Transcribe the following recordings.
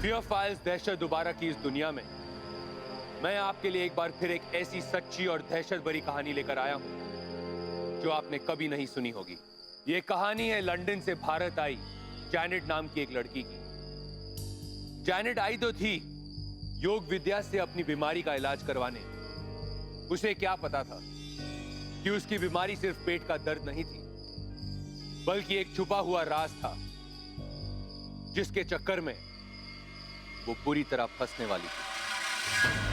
Fear files दहशत दोबारा की इस दुनिया में मैं आपके लिए एक बार फिर एक ऐसी सच्ची और दहशत भरी कहानी लेकर आया हूं जो आपने कभी नहीं सुनी होगी। ये कहानी है लंदन से भारत आई जैनेट नाम की एक लड़की की। जैनेट आई तो थी योग विद्या से अपनी बीमारी का इलाज करवाने। उसे क्या पता था कि उसकी बीमारी सिर्फ पेट का दर्द नहीं थी, बल्कि एक छुपा हुआ राज था जिसके चक्कर में वो पूरी तरह फंसने वाली थी।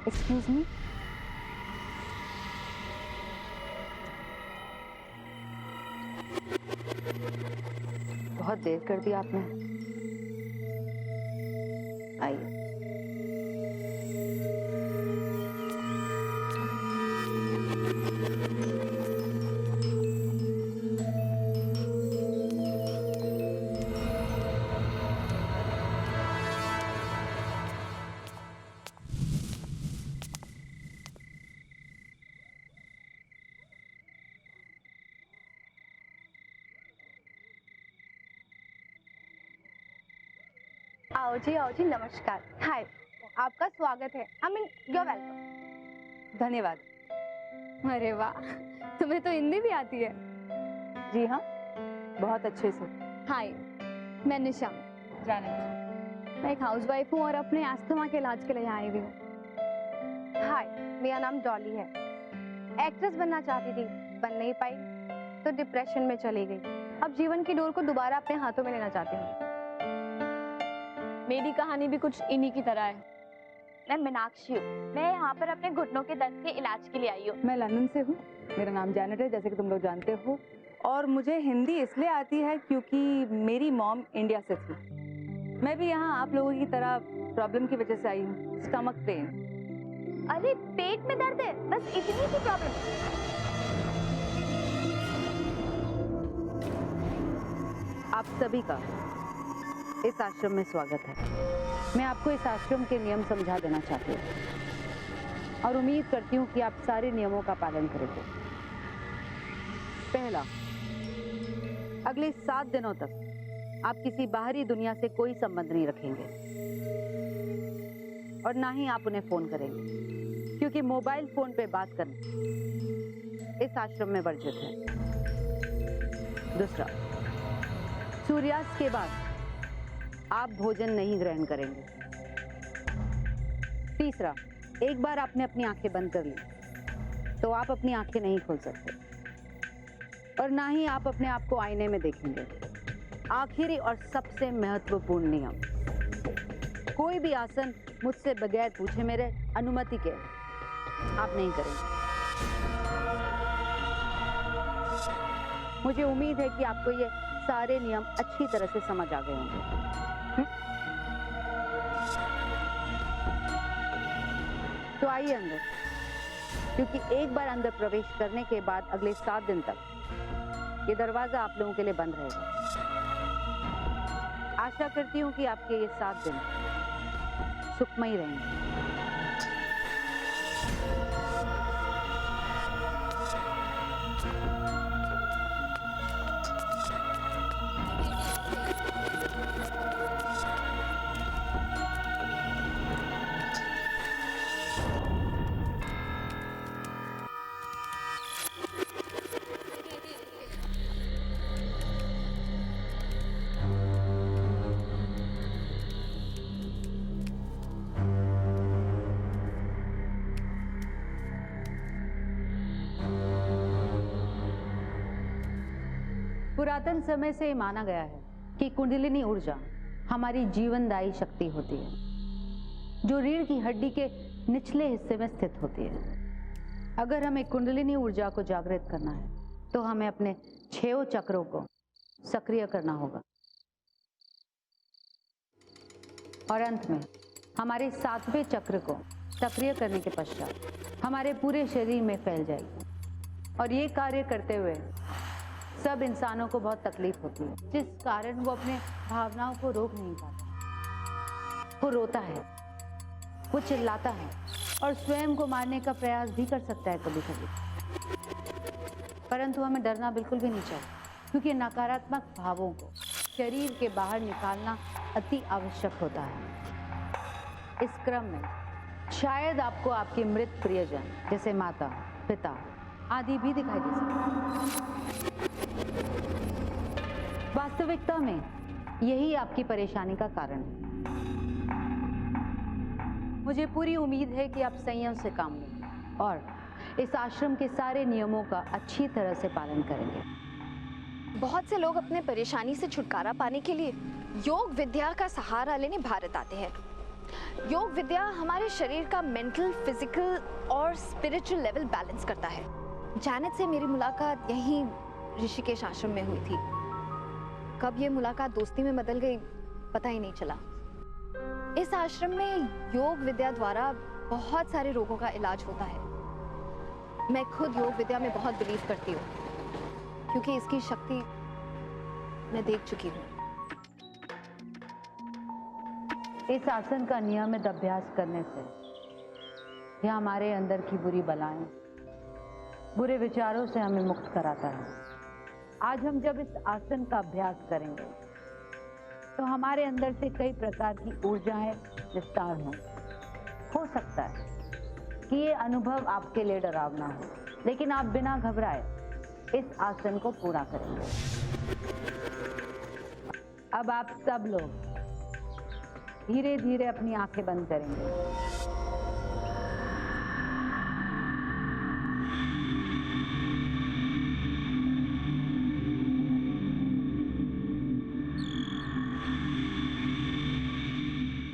एक्सक्यूज मी, बहुत देर कर दी आपने। आइए। आओ जी, नमस्कार। हाय, आपका स्वागत है। I mean your welcome. धन्यवाद। अरे वाह, तुम्हें तो हिंदी भी आती है। जी हाँ, बहुत अच्छे से। हाय, मैं निशा। जैनेट। मैं एक हाउसवाइफ हूँ और अपने अस्थमा के इलाज के लिए यहाँ आई हुई हूँ। हाय, मेरा नाम डॉली है। एक्ट्रेस बनना चाहती थी, बन नहीं पाई तो डिप्रेशन में चली गई। अब जीवन की डोर को दोबारा अपने हाथों में लेना चाहती हूँ। मेरी कहानी भी कुछ इन्हीं की तरह है। मैं मीनाक्षी हूँ। मैं यहाँ पर अपने घुटनों के दर्द के इलाज के लिए आई हूँ। मैं लंदन से हूँ। मेरा नाम जैनेट है, जैसे कि तुम लोग जानते हो। और मुझे हिंदी इसलिए आती है क्योंकि मेरी मॉम इंडिया से थी। मैं भी यहाँ आप लोगों की तरह प्रॉब्लम की वजह से आई हूँ, स्टमक पेन। अरे पेट में दर्द है, बस इतनी सी प्रॉब्लम। आप सभी का इस आश्रम में स्वागत है। मैं आपको इस आश्रम के नियम समझा देना चाहती हूँ और उम्मीद करती हूँ कि आप सारे नियमों का पालन करेंगे। पहला, अगले 7 दिनों तक आप किसी बाहरी दुनिया से कोई संबंध नहीं रखेंगे और ना ही आप उन्हें फोन करेंगे, क्योंकि मोबाइल फोन पे बात करना इस आश्रम में वर्जित है। दूसरा, सूर्यास्त के बाद आप भोजन नहीं ग्रहण करेंगे। तीसरा, एक बार आपने अपनी आंखें बंद कर ली तो आप अपनी आंखें नहीं खोल सकते और ना ही आप अपने आप को आईने में देखेंगे। आखिरी और सबसे महत्वपूर्ण नियम, कोई भी आसन मुझसे बगैर पूछे मेरे अनुमति के आप नहीं करेंगे। मुझे उम्मीद है कि आपको ये सारे नियम अच्छी तरह से समझ आ गए होंगे। तो आइए अंदर, क्योंकि एक बार अंदर प्रवेश करने के बाद अगले 7 दिन तक ये दरवाजा आप लोगों के लिए बंद रहेगा। आशा करती हूँ कि आपके ये 7 दिन सुखमय रहेंगे। पुरातन समय से माना गया है कि कुंडलिनी ऊर्जा हमारी जीवनदायी शक्ति होती है, जो रीढ़ की हड्डी के निचले हिस्से में स्थित होती है। अगर हमें कुंडलिनी ऊर्जा को जागृत करना है तो हमें अपने 6 चक्रों को सक्रिय करना होगा और अंत में हमारे 7वें चक्र को सक्रिय करने के पश्चात हमारे पूरे शरीर में फैल जाएगी। और ये कार्य करते हुए सब इंसानों को बहुत तकलीफ होती है, जिस कारण वो अपने भावनाओं को रोक नहीं पाते। वो रोता है, वो चिल्लाता है और स्वयं को मारने का प्रयास भी कर सकता है कभी कभी। परंतु हमें डरना बिल्कुल भी नहीं चाहिए, क्योंकि नकारात्मक भावों को शरीर के बाहर निकालना अति आवश्यक होता है। इस क्रम में शायद आपको आपके मृत प्रियजन जैसे माता, पिता आदि भी दिखाई दे सकते हैं। वास्तविकता में यही आपकी परेशानी का कारण है। मुझे पूरी उम्मीद है कि आप संयम से काम लेंगे और इस आश्रम के सारे नियमों का अच्छी तरह से पालन करेंगे। बहुत से लोग अपने परेशानी से छुटकारा पाने के लिए योग विद्या का सहारा लेने भारत आते हैं। योग विद्या हमारे शरीर का मेंटल, फिजिकल और स्पिरिचुअल लेवल बैलेंस करता है। जैनेट से मेरी मुलाकात यहीं ऋषिकेश आश्रम में हुई थी। कब ये मुलाकात दोस्ती में बदल गई पता ही नहीं चला। इस आश्रम में योग विद्या द्वारा बहुत सारे रोगों का इलाज होता है। मैं खुद योग विद्या में बहुत बिलीव करती हूँ, क्योंकि इसकी शक्ति मैं देख चुकी हूँ। इस आसन का नियमित अभ्यास करने से यह हमारे अंदर की बुरी बलाएं, बुरे विचारों से हमें मुक्त कराता है। आज हम जब इस आसन का अभ्यास करेंगे तो हमारे अंदर से कई प्रकार की ऊर्जाएं विस्तार हों। हो सकता है कि ये अनुभव आपके लिए डरावना हो, लेकिन आप बिना घबराए इस आसन को पूरा करेंगे। अब आप सब लोग धीरे धीरे अपनी आंखें बंद करेंगे।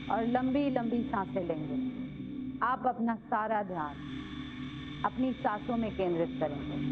और लंबी लंबी सांसें लेंगे। आप अपना सारा ध्यान अपनी सांसों में केंद्रित करेंगे।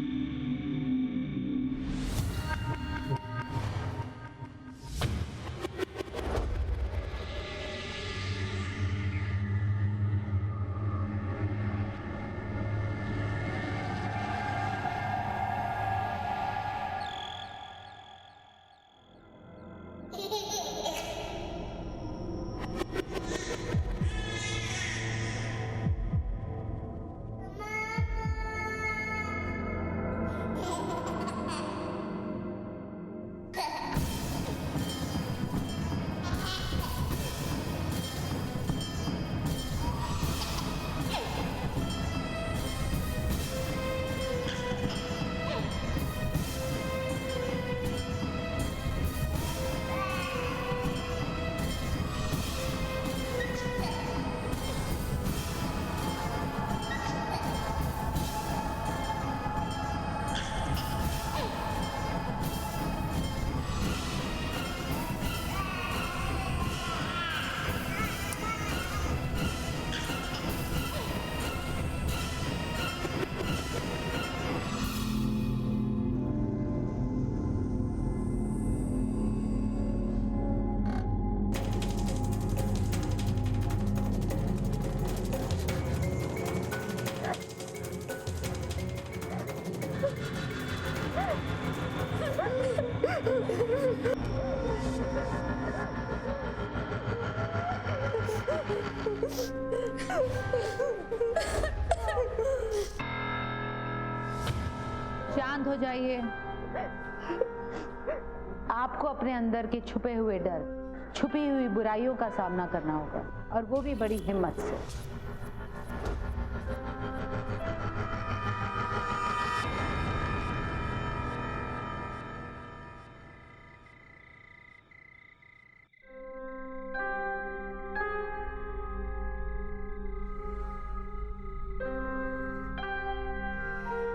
शांत हो जाइए। आपको अपने अंदर के छुपे हुए डर, छुपी हुई बुराइयों का सामना करना होगा, और वो भी बड़ी हिम्मत से।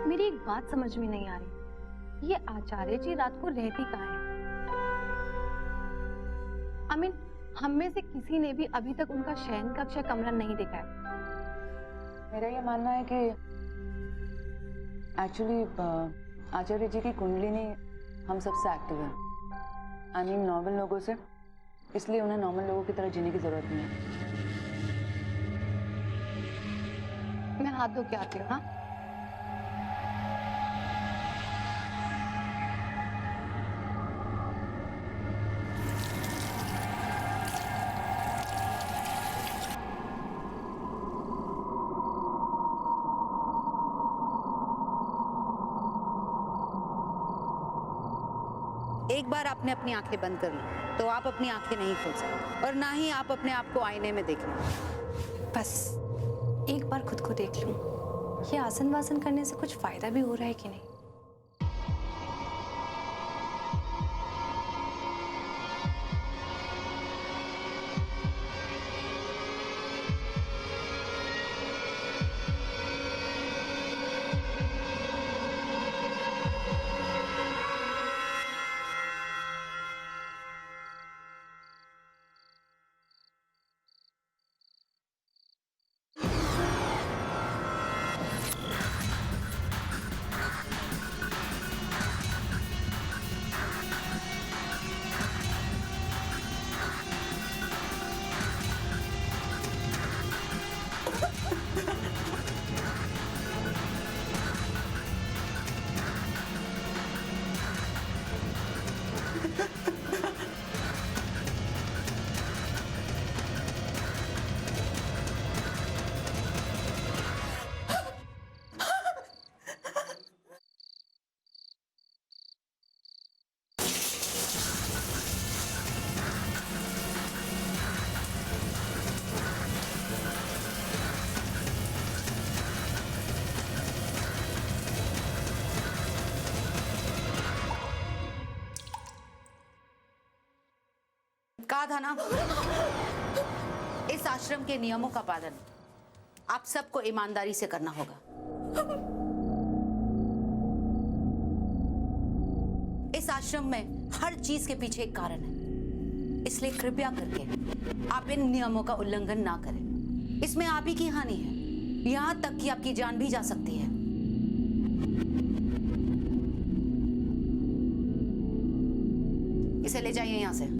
मेरी एक बात समझ में नहीं आ रही, ये आचार्य जी रात को रहती कहाँ है? हम में से किसी ने भी अभी तक उनका शयन कक्ष या कमरा नहीं देखा है। मेरा ये मानना है कि एक्चुअली आचार्य जी की कुंडलिनी हम सबसे एक्टिव है। आई मीन नॉर्मल लोगों से, इसलिए उन्हें नॉर्मल लोगों की तरह जीने की जरूरत नहीं है। मैं हाथ धो के आती हूँ। हाँ, एक बार आपने अपनी आंखें बंद कर ली तो आप अपनी आंखें नहीं खोल सकते, और ना ही आप अपने आप को आईने में देखें। बस एक बार खुद को देख लूं, ये आसन वासन करने से कुछ फायदा भी हो रहा है कि नहीं। कहा था ना, इस आश्रम के नियमों का पालन आप सबको ईमानदारी से करना होगा। इस आश्रम में हर चीज के पीछे एक कारण है, इसलिए कृपया करके आप इन नियमों का उल्लंघन ना करें। इसमें आप ही की हानि है, यहां तक कि आपकी जान भी जा सकती है। इसे ले जाइए यहां से।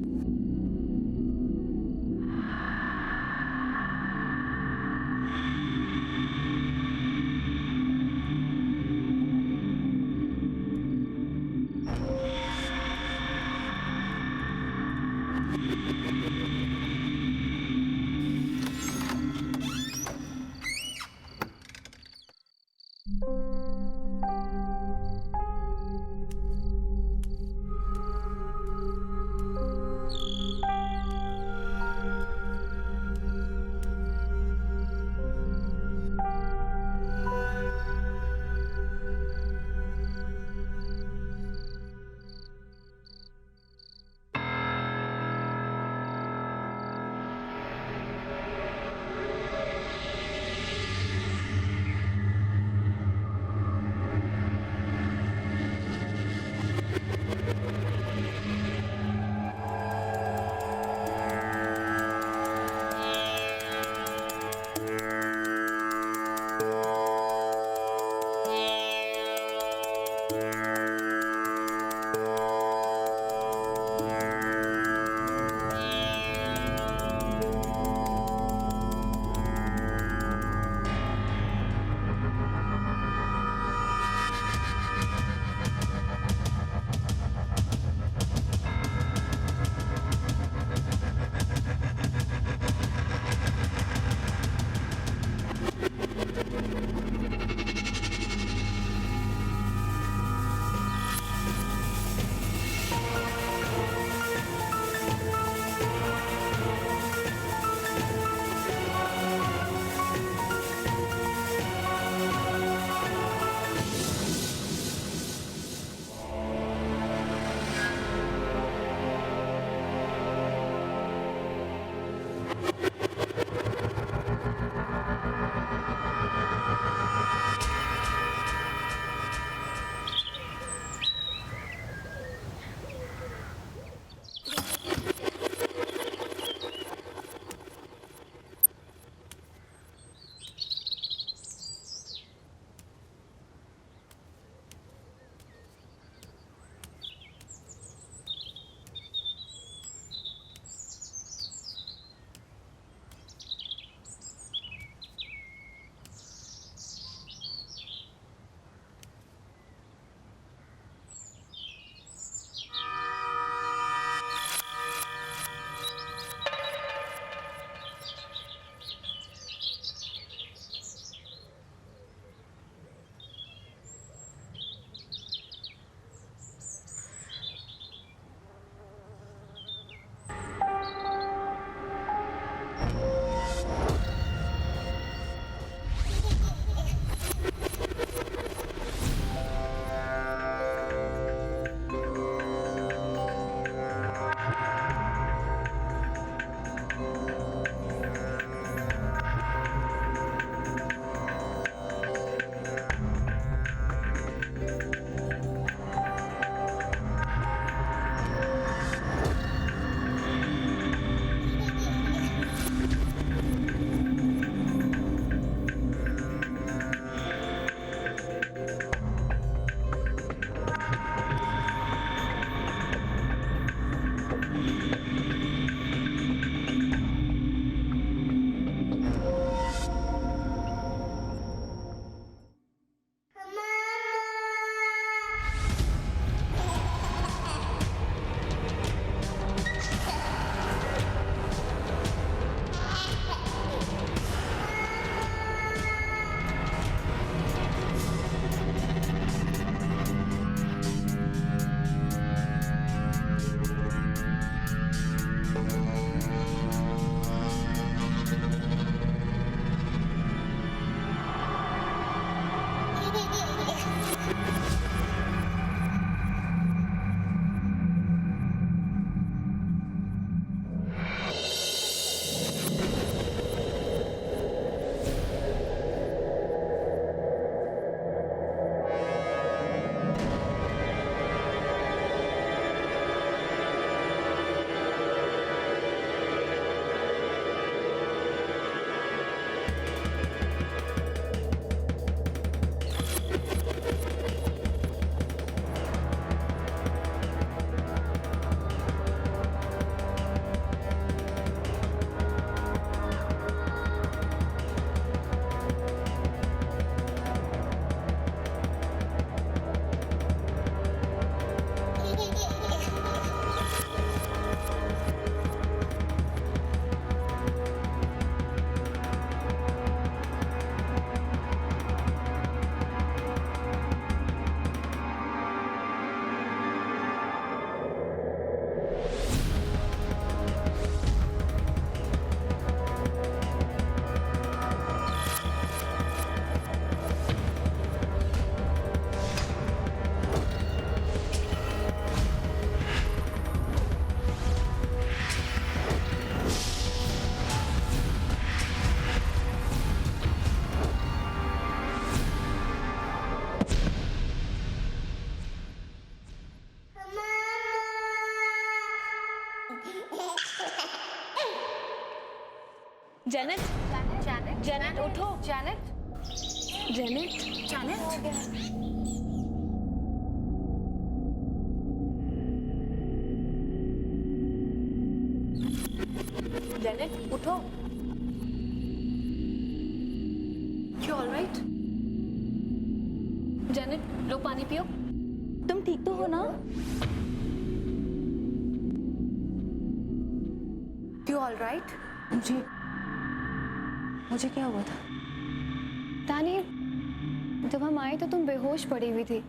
जेनेट, जेनेट उठो। जैनेट, जेनेट, जेनेट उठो। You alright? जेनेट लो पानी पियो। तुम ठीक तो हो ना? You alright? मुझे क्या हुआ था? तानी, जब हम आए तो तुम बेहोश पड़ी हुई थी।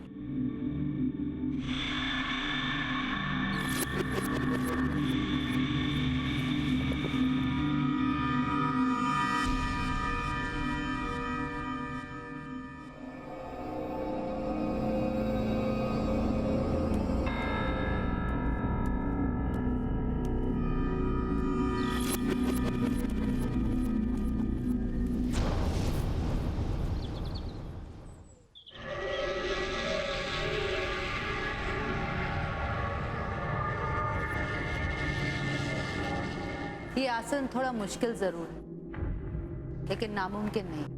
ये आसन थोड़ा मुश्किल जरूर है, लेकिन नामुमकिन नहीं।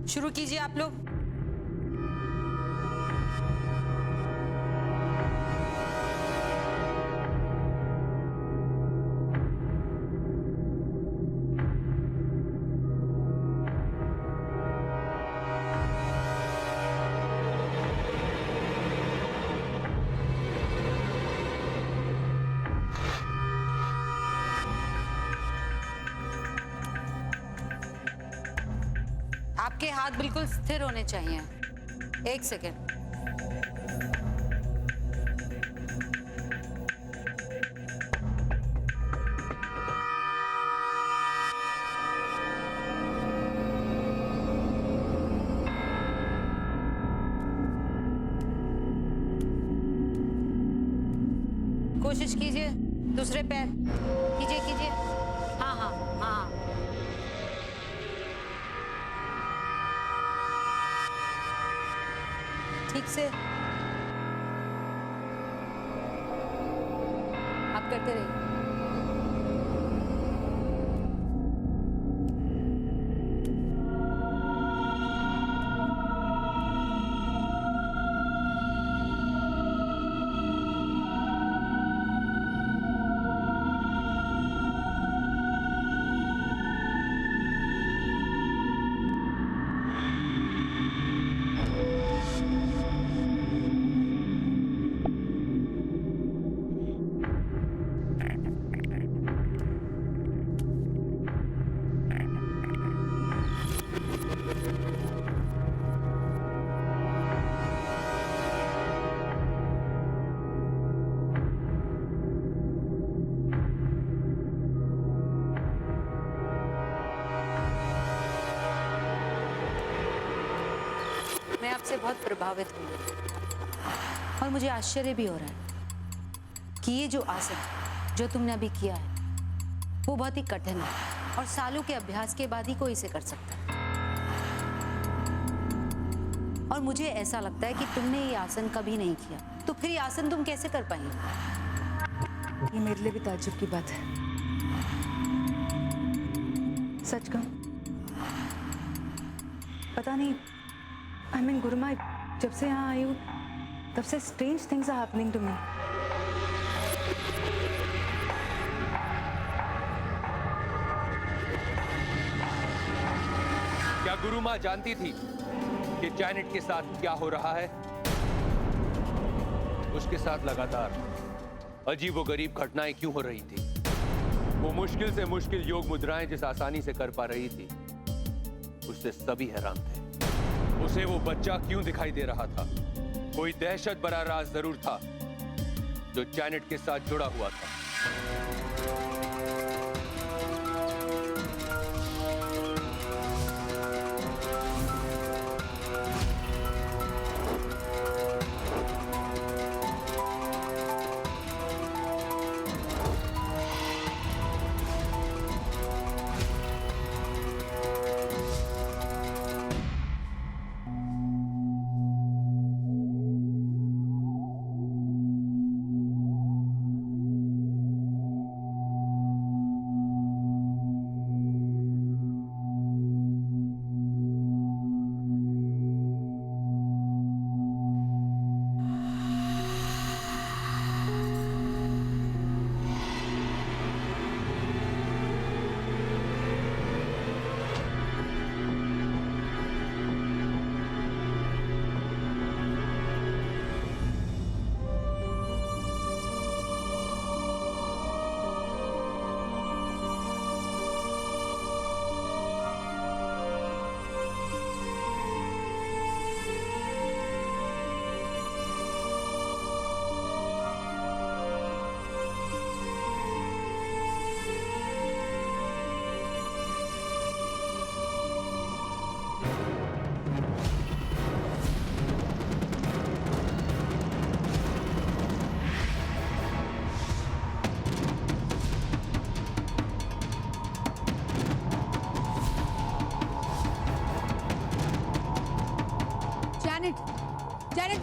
शुरू कीजिए आप लोग। आपके हाथ बिल्कुल स्थिर होने चाहिए। एक सेकेंड। कोशिश कीजिए, दूसरे पैर कीजिए कीजिए। हाँ हाँ हाँ, ठीक से। आप करते रहिए। मैं आपसे बहुत प्रभावित हूँ और मुझे आश्चर्य भी हो रहा है कि ये जो आसन जो तुमने अभी किया है वो बहुत ही कठिन है और सालों के अभ्यास के बाद ही कोई इसे कर सकता है। और मुझे ऐसा लगता है कि तुमने ये आसन कभी नहीं किया, तो फिर ये आसन तुम कैसे कर पाएंगे? ये मेरे लिए भी ताज्जुब की बात है। सच कहूं, पता नहीं, आई मीन गुरुमा, जब से यहाँ आई हूँ तब से strange things are happening to me. क्या गुरु माँ जानती थी कि जैनेट के साथ क्या हो रहा है? उसके साथ लगातार अजीबोगरीब घटनाएं क्यों हो रही थी? वो मुश्किल से मुश्किल योग मुद्राएं जिस आसानी से कर पा रही थी, उससे सभी हैरान थे। उसे वो बच्चा क्यों दिखाई दे रहा था? कोई दहशत भरा राज जरूर था जो जैनेट के साथ जुड़ा हुआ था।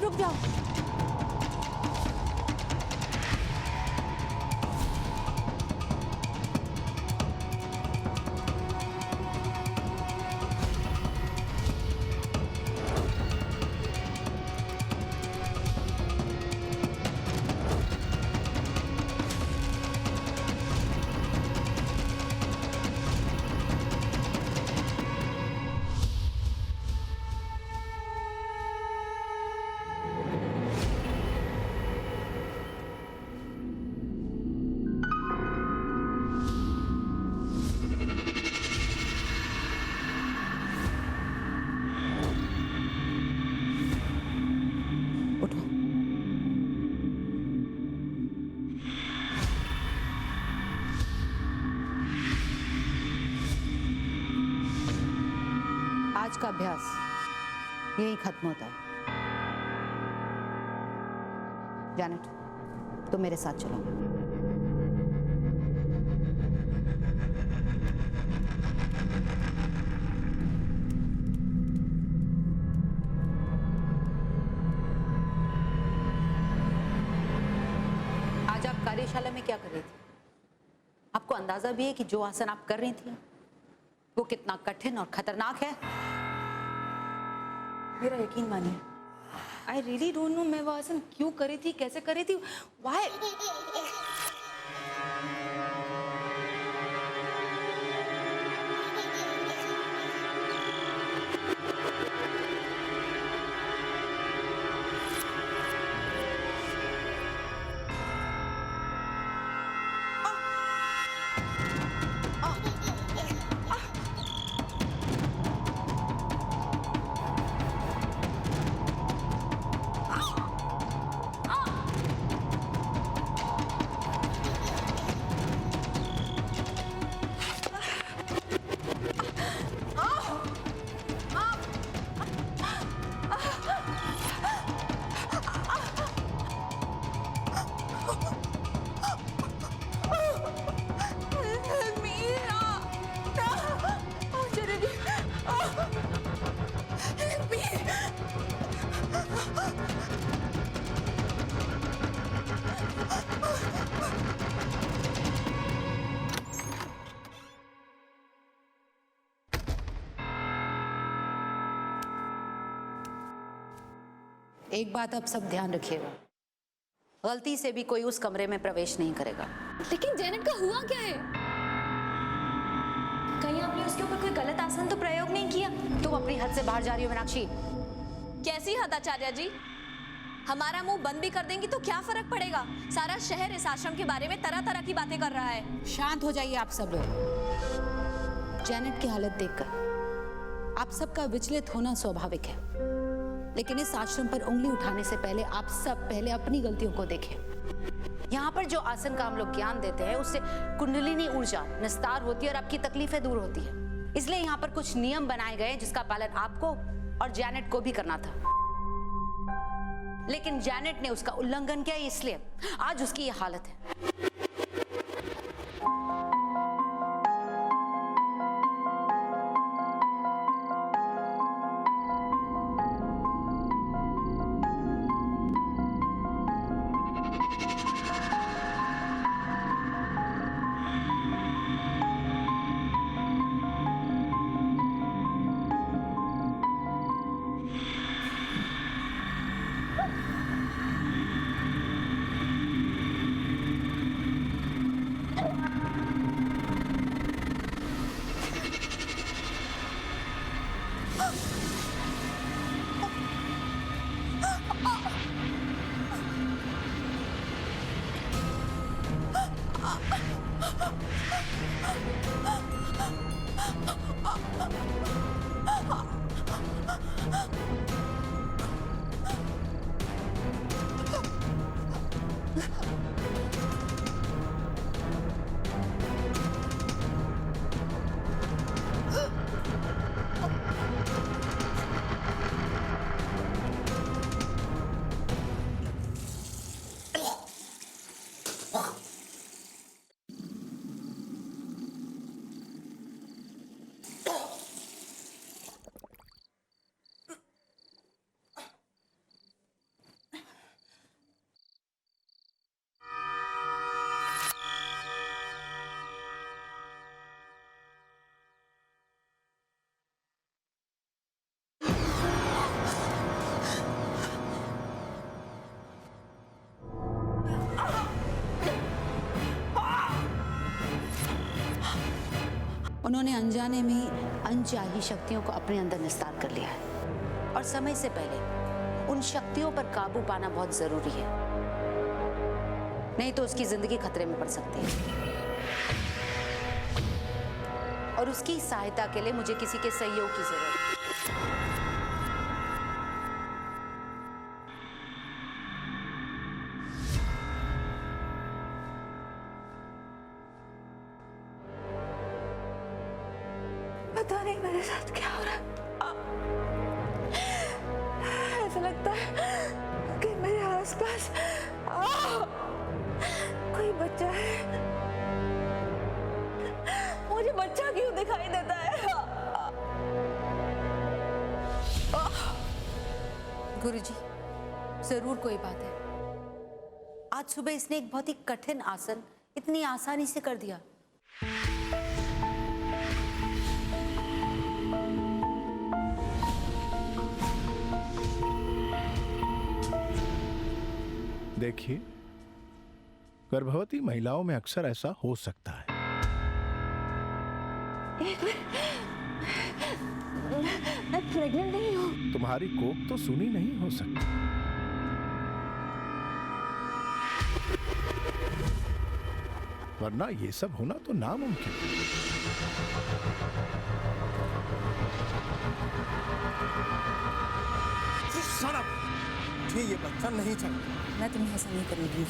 रुक जाओ। उठो। आज का अभ्यास यही खत्म होता है। जैनेट, तुम मेरे साथ चलो। आज आप कार्यशाला में क्या कर रही थी? आपको अंदाजा भी है कि जो आसन आप कर रही थी वो कितना कठिन और खतरनाक है? मेरा यकीन मानिए, आई रियली डोंट नो मैं वो आसन क्यों करी थी, कैसे करी थी, वाई। एक बात अब सब ध्यान रखिएगा, गलती से भी कोई उस कमरे में प्रवेश नहीं करेगा। लेकिन जेनेट का हुआ क्या है? कहीं आपने उसके ऊपर कोई गलत आसन तो प्रयोग नहीं किया? तुम अपनी हद से बाहर जा रही हो मीनाक्षी। कैसी हद आचार्य जी? हमारा मुंह बंद भी कर देंगी तो क्या फर्क पड़ेगा? सारा शहर इस आश्रम के बारे में तरह तरह की बातें कर रहा है। शांत हो जाइए आप सब लोग। जेनेट की हालत देखकर आप सबका विचलित होना स्वाभाविक है, लेकिन इस आश्रम पर उंगली उठाने से पहले आप सब पहले अपनी गलतियों को देखें। यहाँ पर जो आसन का हम लोग ज्ञान देते हैं उससे कुंडलिनी ऊर्जा निस्तार होती है और आपकी तकलीफें दूर होती है। इसलिए यहाँ पर कुछ नियम बनाए गए जिसका पालन आपको और जैनेट को भी करना था, लेकिन जैनेट ने उसका उल्लंघन किया, इसलिए आज उसकी ये हालत है। उन्होंने अनजाने में ही अनचाही शक्तियों को अपने अंदर निस्तार कर लिया है और समय से पहले उन शक्तियों पर काबू पाना बहुत जरूरी है, नहीं तो उसकी जिंदगी खतरे में पड़ सकती है। और उसकी सहायता के लिए मुझे किसी के सहयोग की जरूरत है। पता नहीं मेरे साथ क्या हो रहा है। ऐसा लगता है कि मेरे आसपास कोई बच्चा है। मुझे बच्चा क्यों दिखाई देता है? गुरुजी, जरूर कोई बात है। आज सुबह इसने एक बहुत ही कठिन आसन इतनी आसानी से कर दिया। देखिए, गर्भवती महिलाओं में अक्सर ऐसा हो सकता है। मैं प्रेग्नेंट नहीं हूँ। तुम्हारी कोख तो सुनी नहीं हो सकती। वरना ये सब होना तो नामुमकिन है। ये बच्चा नहीं चाहिए। मैं तुम्हें ऐसा नहीं करने दूंगी।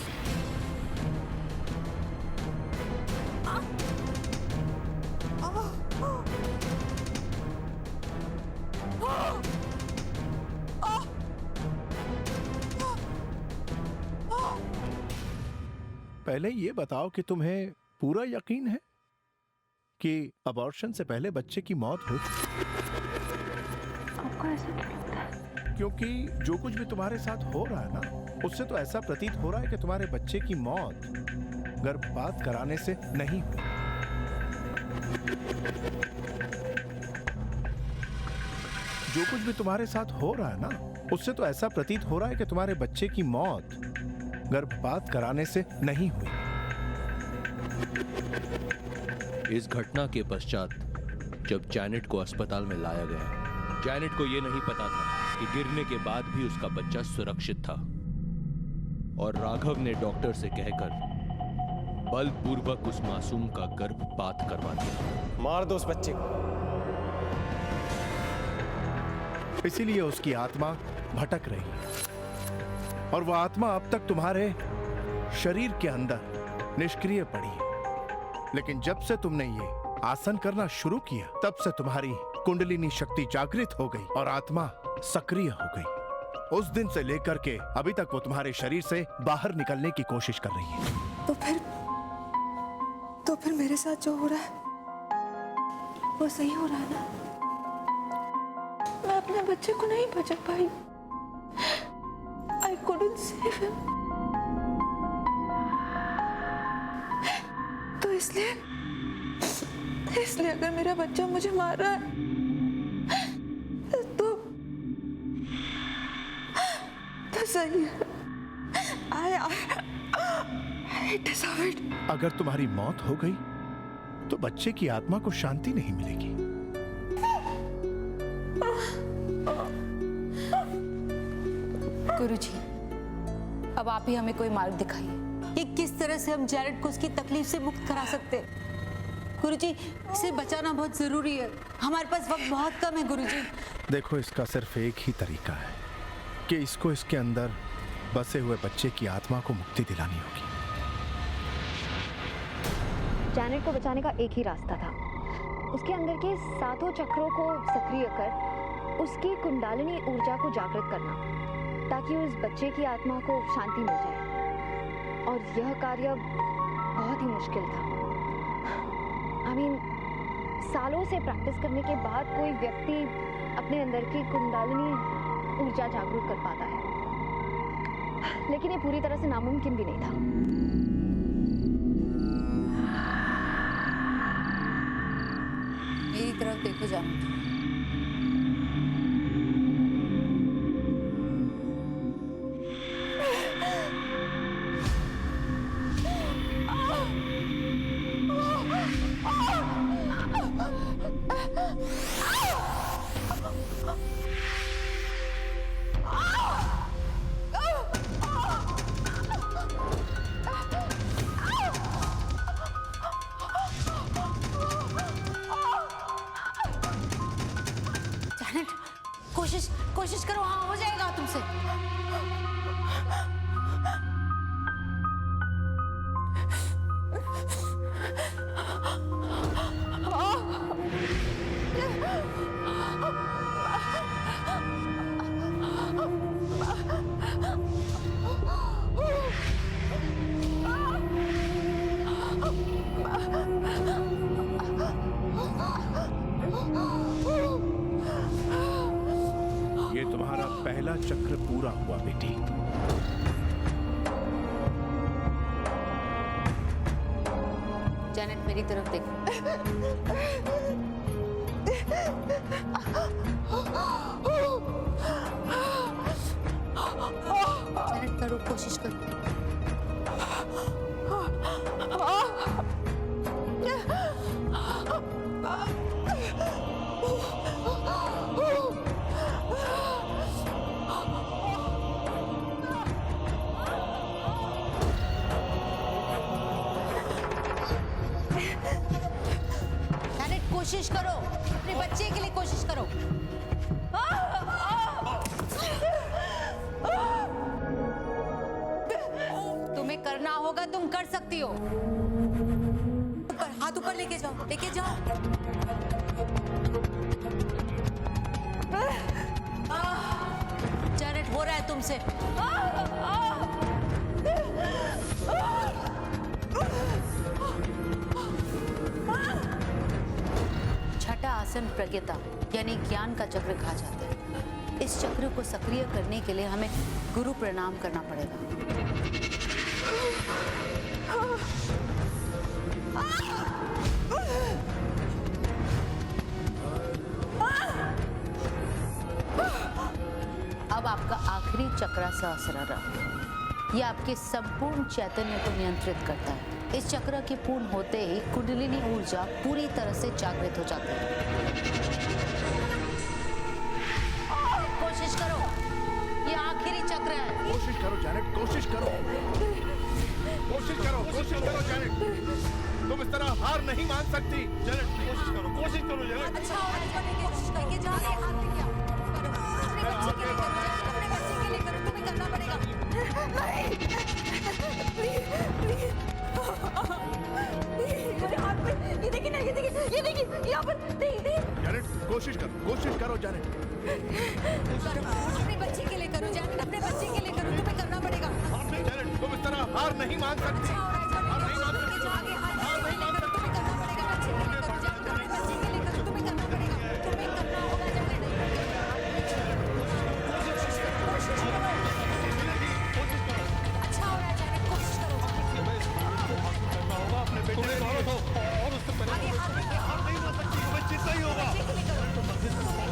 पहले ये बताओ कि तुम्हें पूरा यकीन है कि अबॉर्शन से पहले बच्चे की मौत हो? आपको ऐसा क्यों लगता है? क्योंकि जो कुछ भी तुम्हारे साथ हो रहा है ना, उससे तो ऐसा प्रतीत हो रहा है कि तुम्हारे बच्चे की मौत गर्भपात कराने से नहीं हुई। जो कुछ भी तुम्हारे साथ हो रहा है ना, उससे तो ऐसा प्रतीत हो रहा है कि तुम्हारे बच्चे की मौत गर्भपात कराने से नहीं हुई। इस घटना के पश्चात जब जैनेट को अस्पताल में लाया गया, जैनेट को यह नहीं पता था कि गिरने के बाद भी उसका बच्चा सुरक्षित था और राघव ने डॉक्टर से कहकर बलपूर्वक उस मासूम का गर्भपात करवा दिया। मार दो उस बच्चे को। इसीलिए उसकी आत्मा भटक रही है और वह आत्मा अब तक तुम्हारे शरीर के अंदर निष्क्रिय पड़ी है। लेकिन जब से तुमने ये आसन करना शुरू किया, तब से तुम्हारी कुंडलिनी शक्ति जागृत हो गई और आत्मा सक्रिय हो गई। उस दिन से लेकर के अभी तक वो तुम्हारे शरीर से बाहर निकलने की कोशिश कर रही है। तो फिर मेरे साथ जो हो रहा है वो सही हो रहा है ना? मैं अपने बच्चे को नहीं बचा पाई। I couldn't save him. तो इसलिए अगर मेरा बच्चा मुझे मार रहा है तो सही है। I deserve it. अगर तुम्हारी मौत हो गई तो बच्चे की आत्मा को शांति नहीं मिलेगी। गुरुजी, अब आप ही हमें कोई मार्ग दिखाइए कि किस तरह से हम जैनेट को उसकी तकलीफ से मुक्त करा सकते हैं। गुरुजी, इसे बचाना बहुत जरूरी है। हमारे पास वक्त बहुत कम है गुरुजी। देखो, इसका सिर्फ एक ही तरीका है कि इसको इसके अंदर बसे हुए बच्चे की आत्मा को मुक्ति दिलानी होगी। जैनेट को बचाने का एक ही रास्ता था, उसके अंदर के 7 चक्रों को सक्रिय कर उसकी कुंडलिनी ऊर्जा को जागृत करना, ताकि उस बच्चे की आत्मा को शांति मिल जाए। और यह कार्य बहुत ही मुश्किल था। सालों से प्रैक्टिस करने के बाद कोई व्यक्ति अपने अंदर की कुंडलिनी ऊर्जा जागरूक कर पाता है, लेकिन ये पूरी तरह से नामुमकिन भी नहीं था। मेरी तरफ देखो जानू। कोशिश करो, हाँ हो जाएगा तुमसे। ये तुम्हारा पहला चक्र पूरा हुआ बेटी। जैनेट मेरी तरफ देखो। जैनेट करो, कोशिश करो। जैनेट कोशिश करो, अपने बच्चे के लिए कोशिश करो। तुम्हें करना होगा, तुम कर सकती हो। ऊपर, हाथ ऊपर लेके जाओ, लेके जाओ। जैनेट हो रहा है तुमसे। छठा आसन प्रज्ञता यानी ज्ञान का चक्र कहा जाता है। इस चक्र को सक्रिय करने के लिए हमें गुरु प्रणाम करना पड़ेगा। अब आपका आखिरी चक्र सहस्रार, यह आपके संपूर्ण चैतन्य को नियंत्रित करता है। इस चक्र के पूर्ण होते ही कुंडलिनी ऊर्जा पूरी तरह से जागृत हो जाती है। कोशिश करो, यह आखिरी चक्र है। कोशिश करो जैनेट, कोशिश करो, कोशिश करो, कोशिश करो जैनेट। तुम इस तरह हार नहीं मान सकती। जैनेट कोशिश करो, कोशिश करो जैनेट। अच्छा, कोशिश करके जाओ, हाथ लेके आओ। अपने बच्चे के लिए करो, अपने बच्चे के लिए करो, तुम्हें करना पड़ेगा। ये देखिए ना, ये देखिए यहाँ पर। जैनेट कोशिश करो जैनेट। अपने बच्चे के लिए करो जैनेट, अपने बच्चे के लिए करो, तुम्हें करना पड़ेगा। जैनेट तुम इस तरह हार नहीं मान सकती। हार नहीं मान सकती। हार नहीं मान सकती। तुम्हें करना पड़ेगा, बच्चे के लिए करो जैनेट, अपने बच्चे के लिए करो, तुम्हें करना पड़ेगा, तुम्हें करना होगा जैनेट। कोशिश करो। अच्छा हो रहा है जैनेट, कोशिश करो। और उससे पहले आगे हाथ लेके हार नहीं मान सकती। तुम्हें जीतना ही होगा। बच्चे के लिए करो, तुम्हें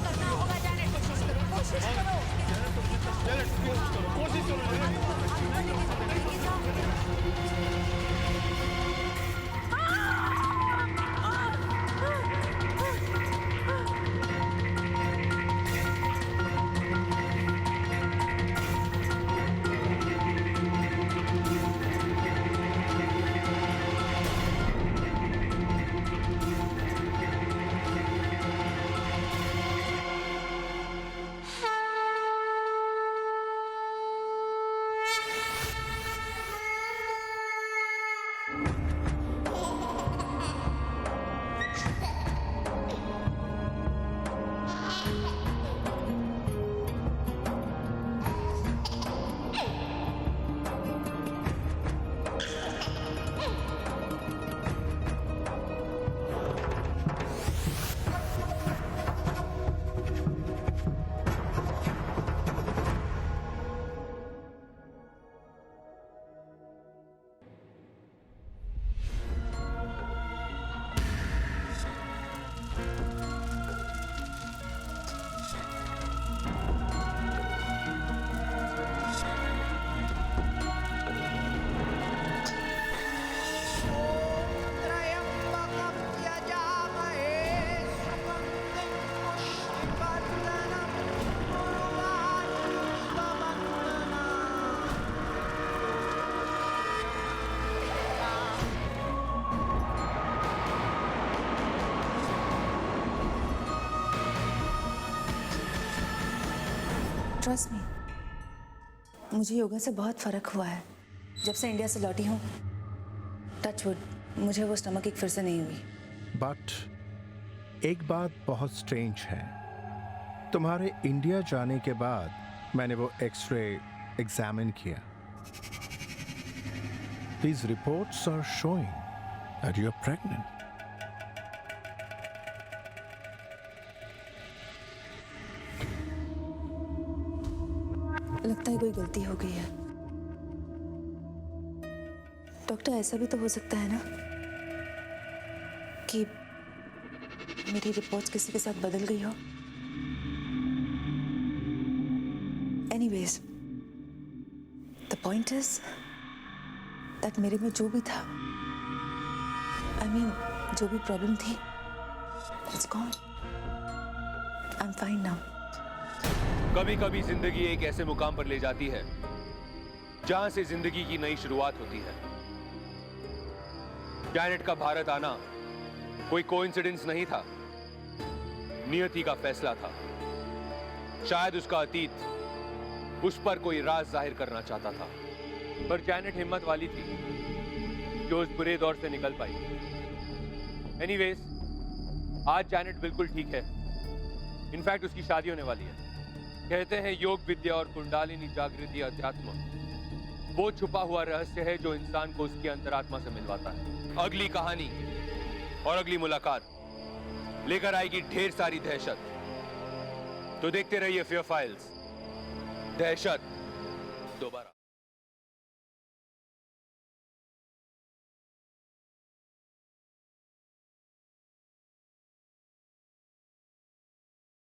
करना होगा जैनेट। कोशिश करो, कोशिश करो। जैनेट कोशिश करो, कोशिश करो जैनेट। हाथ लेके जाओ, लेके जाओ। ट्रस्ट मी, मुझे योगा से बहुत फर्क हुआ है। जब से इंडिया से लौटी हूँ, टच वुड, मुझे वो स्टमक एक फिर से नहीं हुई। बट एक बात बहुत स्ट्रेंज है, तुम्हारे इंडिया जाने के बाद मैंने वो एक्सरे एग्जामिन किया। These reports are showing that you're pregnant. लगता है कोई गलती हो गई है। डॉक्टर, ऐसा भी तो हो सकता है ना कि मेरी रिपोर्ट्स किसी के साथ बदल गई हो। Anyways, the point is that मेरे में जो भी था, आई मीन जो भी प्रॉब्लम थी, it's gone. I am fine now. कभी कभी जिंदगी एक ऐसे मुकाम पर ले जाती है जहां से जिंदगी की नई शुरुआत होती है। जैनेट का भारत आना कोई कोइंसिडेंस नहीं था, नियति का फैसला था। शायद उसका अतीत उस पर कोई राज जाहिर करना चाहता था, पर जैनेट हिम्मत वाली थी जो उस बुरे दौर से निकल पाई। एनीवेज, आज जैनेट बिल्कुल ठीक है। इनफैक्ट उसकी शादी होने वाली है। कहते हैं योग विद्या और कुंडालिनी जागृति अध्यात्म वो छुपा हुआ रहस्य है जो इंसान को उसकी अंतरात्मा से मिलवाता है। अगली कहानी और अगली मुलाकात लेकर आएगी ढेर सारी दहशत। तो देखते रहिए फेयर फाइल्स। दहशत दोबारा।